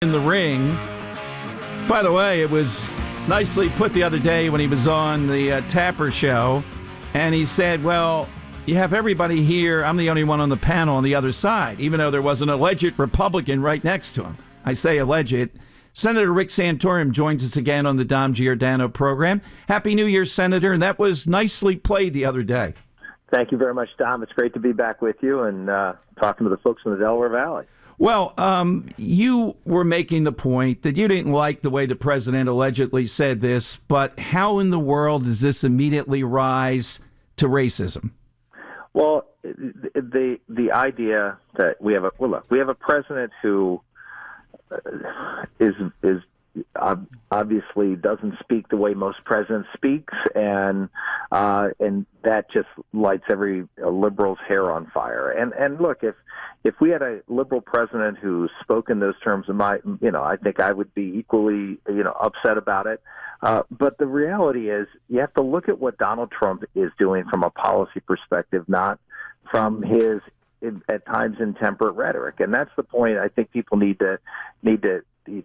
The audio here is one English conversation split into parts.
in the ring. By the way, it was nicely put the other day when he was on the Tapper show, and he said, well, you have everybody here. I'm the only one on the panel on the other side, even though there was an alleged Republican right next to him. I say alleged. Senator Rick Santorum joins us again on the Dom Giordano program. Happy New Year, Senator, and that was nicely played the other day. Thank you very much, Dom. It's great to be back with you and talking to the folks in the Delaware Valley. Well, you were making the point that you didn't like the way the president allegedly said this, but how in the world does this immediately rise to racism? Well, the idea that we have a president who is obviously doesn't speak the way most presidents speaks, and that just lights every liberal's hair on fire. And look, if we had a liberal president who spoke in those terms, I think I would be equally upset about it. But the reality is, you have to look at what Donald Trump is doing from a policy perspective, not from his at times intemperate rhetoric. And that's the point. I think people need to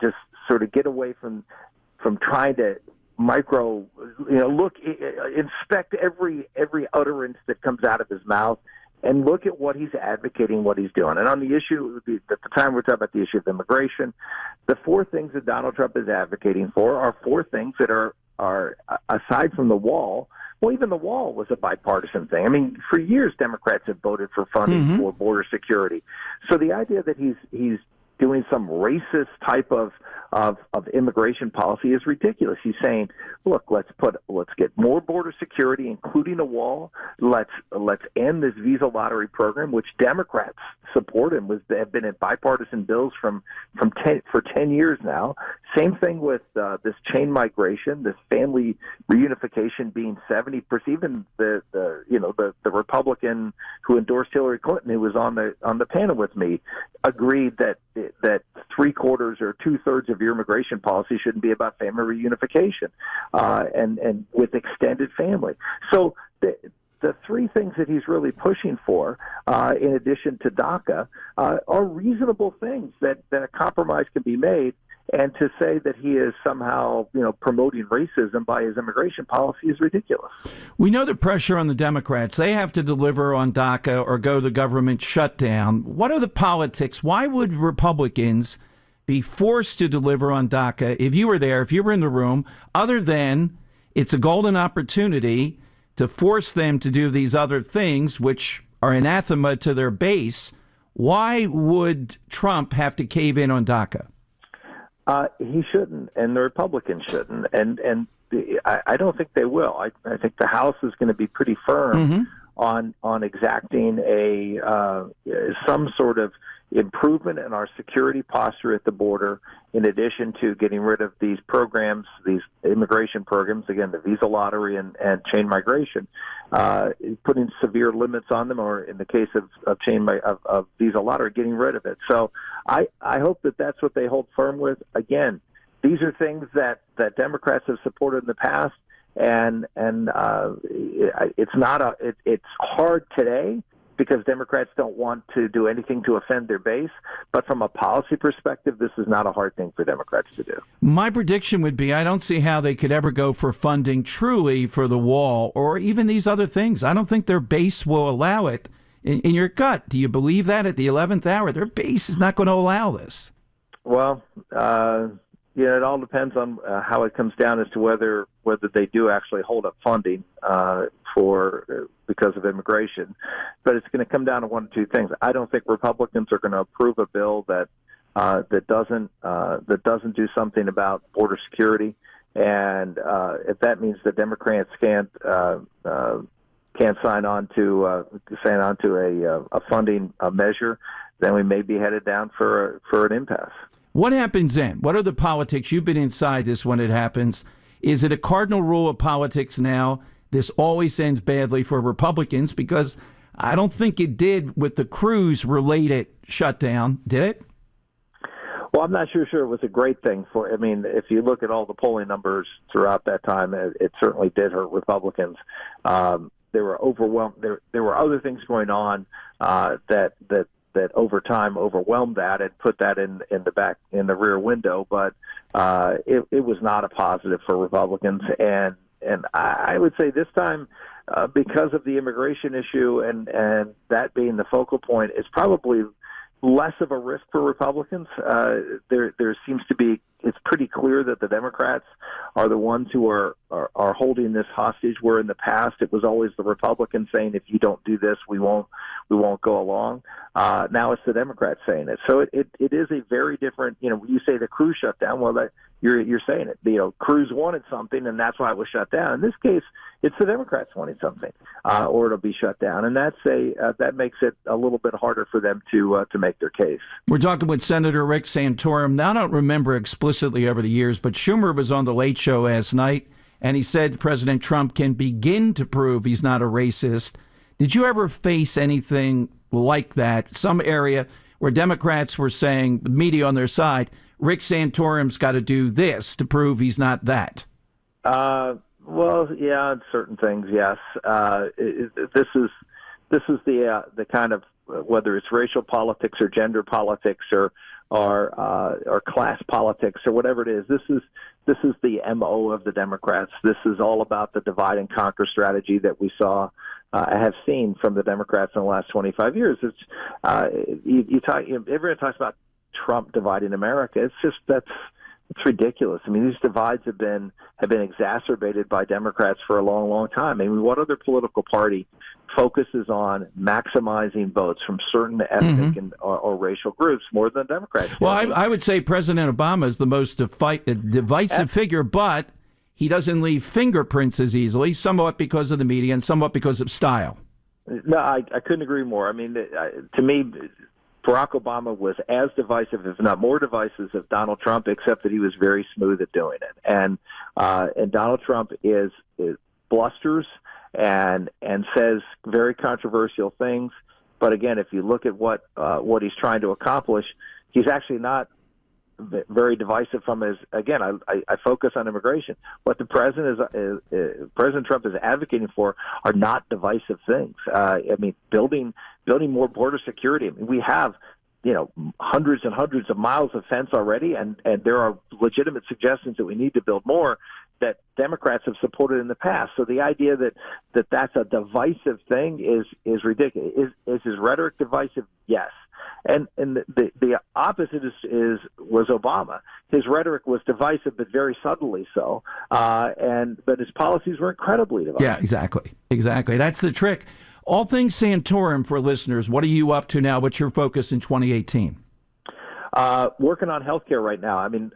just sort of get away from trying to inspect every utterance that comes out of his mouth and look at what he's advocating, what he's doing. And on the issue, at the time we're talking about the issue of immigration, the four things that Donald Trump is advocating for are four things that are aside from the wall. Well, even the wall was a bipartisan thing. I mean, for years, Democrats have voted for funding for border security. So the idea that he's doing some racist type of immigration policy is ridiculous. He's saying, look, let's get more border security, including a wall. Let's end this visa lottery program, which Democrats support and have been in bipartisan bills for 10 years now. Same thing with this chain migration, this family reunification being 70%. Even the Republican who endorsed Hillary Clinton, who was on the panel with me, agreed that 3/4 or 2/3 of your immigration policy shouldn't be about family reunification and with extended family. So the three things that he's really pushing for, in addition to DACA, are reasonable things that a compromise can be made. And to say that he is somehow, promoting racism by his immigration policy is ridiculous. We know the pressure on the Democrats. They have to deliver on DACA or go to government shutdown. What are the politics? Why would Republicans be forced to deliver on DACA if you were there, if you were in the room, other than it's a golden opportunity to force them to do these other things, which are anathema to their base? Why would Trump have to cave in on DACA? He shouldn't, and the Republicans shouldn't, and I don't think they will. I think the House is going to be pretty firm on exacting some sort of improvement in our security posture at the border, in addition to getting rid of these programs, these immigration programs, again, the visa lottery and chain migration, putting severe limits on them, or in the case of visa lottery, getting rid of it. So I hope that that's what they hold firm with. Again, these are things that Democrats have supported in the past, and it's hard today because Democrats don't want to do anything to offend their base. But from a policy perspective, this is not a hard thing for Democrats to do. My prediction would be I don't see how they could ever go for funding truly for the wall or even these other things. I don't think their base will allow it. In your gut, do you believe that at the 11th hour? Their base is not going to allow this. Well, it all depends on how it comes down as to whether they do actually hold up funding because of immigration. But it's going to come down to one of two things. I don't think Republicans are going to approve a bill that doesn't do something about border security, and if that means the Democrats can't sign on to a funding measure, then we may be headed down for an impasse. What happens then? What are the politics? You've been inside this when it happens. Is it a cardinal rule of politics now? This always ends badly for Republicans, because I don't think it did with the Cruz-related shutdown, did it? Well, I'm not sure it was a great thing if you look at all the polling numbers throughout that time, it certainly did hurt Republicans. They were overwhelmed. There were other things going on that that over time overwhelmed that and put that in the rear window. But it was not a positive for Republicans, and I would say this time, because of the immigration issue and that being the focal point, it's probably less of a risk for Republicans. There seems to be, it's pretty clear that the Democrats are the ones who are holding this hostage, where in the past it was always the Republicans saying, if you don't do this, we won't go along. Now it's the Democrats saying it. So it is a very different, you say the crew shut down, well, you're saying it. Cruz wanted something, and that's why it was shut down. In this case, it's the Democrats wanting something, or it'll be shut down, and that makes it a little bit harder for them to make their case. We're talking with Senator Rick Santorum. Now, I don't remember explicitly over the years, but Schumer was on the Late Show last night, and he said President Trump can begin to prove he's not a racist. Did you ever face anything like that? Some area where Democrats were saying, the media on their side, Rick Santorum's got to do this to prove he's not that. Well, yeah, certain things, yes. This is the kind of, whether it's racial politics or gender politics or class politics or whatever it is. This is the MO of the Democrats. This is all about the divide and conquer strategy that we have seen from the Democrats in the last 25 years. It's everyone talks about Trump dividing America. It's ridiculous. I mean, these divides have been exacerbated by Democrats for a long, long time. I mean, what other political party focuses on maximizing votes from certain ethnic or racial groups more than Democrats? Well, I would say President Obama is the most divisive figure, but he doesn't leave fingerprints as easily, somewhat because of the media and somewhat because of style. No, I couldn't agree more. I mean, to me, Barack Obama was as divisive, if not more divisive, as Donald Trump, except that he was very smooth at doing it. And Donald Trump is blusters and says very controversial things. But again, if you look at what he's trying to accomplish, he's actually not very divisive from his. Again, I focus on immigration. What the President Trump is advocating for are not divisive things. I mean, building more border security. I mean, we have hundreds and hundreds of miles of fence already, and there are legitimate suggestions that we need to build more that Democrats have supported in the past. So the idea that that's a divisive thing is ridiculous. Is his rhetoric divisive? Yes. And the opposite was Obama. His rhetoric was divisive, but very subtly so. But his policies were incredibly divisive. Yeah, exactly. That's the trick. All things Santorum for listeners. What are you up to now? What's your focus in 2018? Working on healthcare right now. I mean,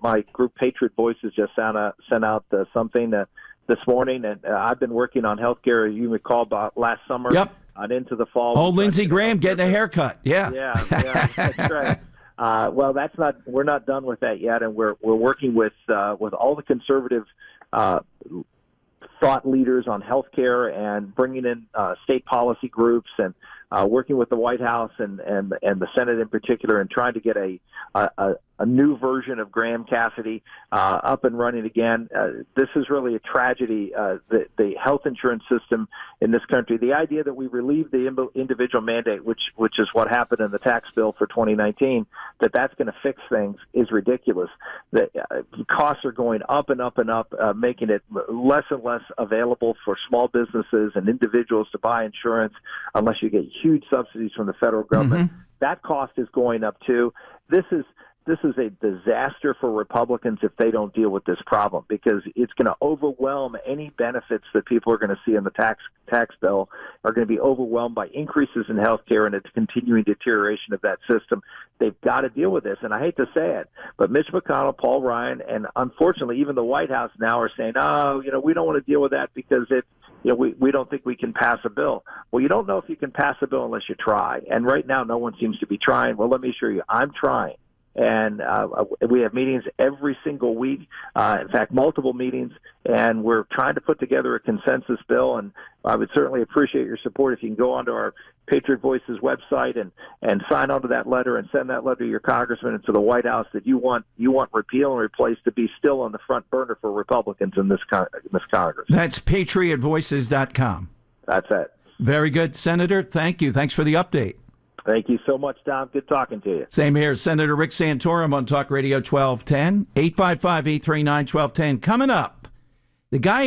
my group Patriot Voices just sent out something this morning, and I've been working on healthcare. You recall about last summer. Yep. And into the fall. Oh, Lindsey Graham getting a haircut. Yeah. Yeah, that's right. Well, we're not done with that yet, and we're working with all the conservative thought leaders on healthcare and bringing in state policy groups and working with the White House and the Senate in particular, and trying to get a new version of Graham-Cassidy up and running again. This is really a tragedy. The health insurance system in this country, the idea that we relieve the individual mandate, which is what happened in the tax bill for 2019, that's going to fix things is ridiculous. The costs are going up and up and up, making it less and less available for small businesses and individuals to buy insurance unless you get huge subsidies from the federal government. That cost is going up too. This is a disaster for Republicans if they don't deal with this problem, because it's going to overwhelm any benefits that people are going to see in the tax bill are going to be overwhelmed by increases in health care and its continuing deterioration of that system. They've got to deal with this. And I hate to say it, but Mitch McConnell, Paul Ryan, and unfortunately even the White House now are saying, we don't want to deal with that because we don't think we can pass a bill. Well, you don't know if you can pass a bill unless you try. And right now, no one seems to be trying. Well, let me assure you, I'm trying. And we have meetings every single week, in fact, multiple meetings, and we're trying to put together a consensus bill. And I would certainly appreciate your support if you can go onto our Patriot Voices website and sign onto that letter and send that letter to your congressman and to the White House that you want repeal and replace to be still on the front burner for Republicans in this Congress. That's patriotvoices.com. That's it. Very good, Senator. Thank you. Thanks for the update. Thank you so much, Tom. Good talking to you. Same here. Senator Rick Santorum on Talk Radio 1210, 855-839-1210. Coming up, the guy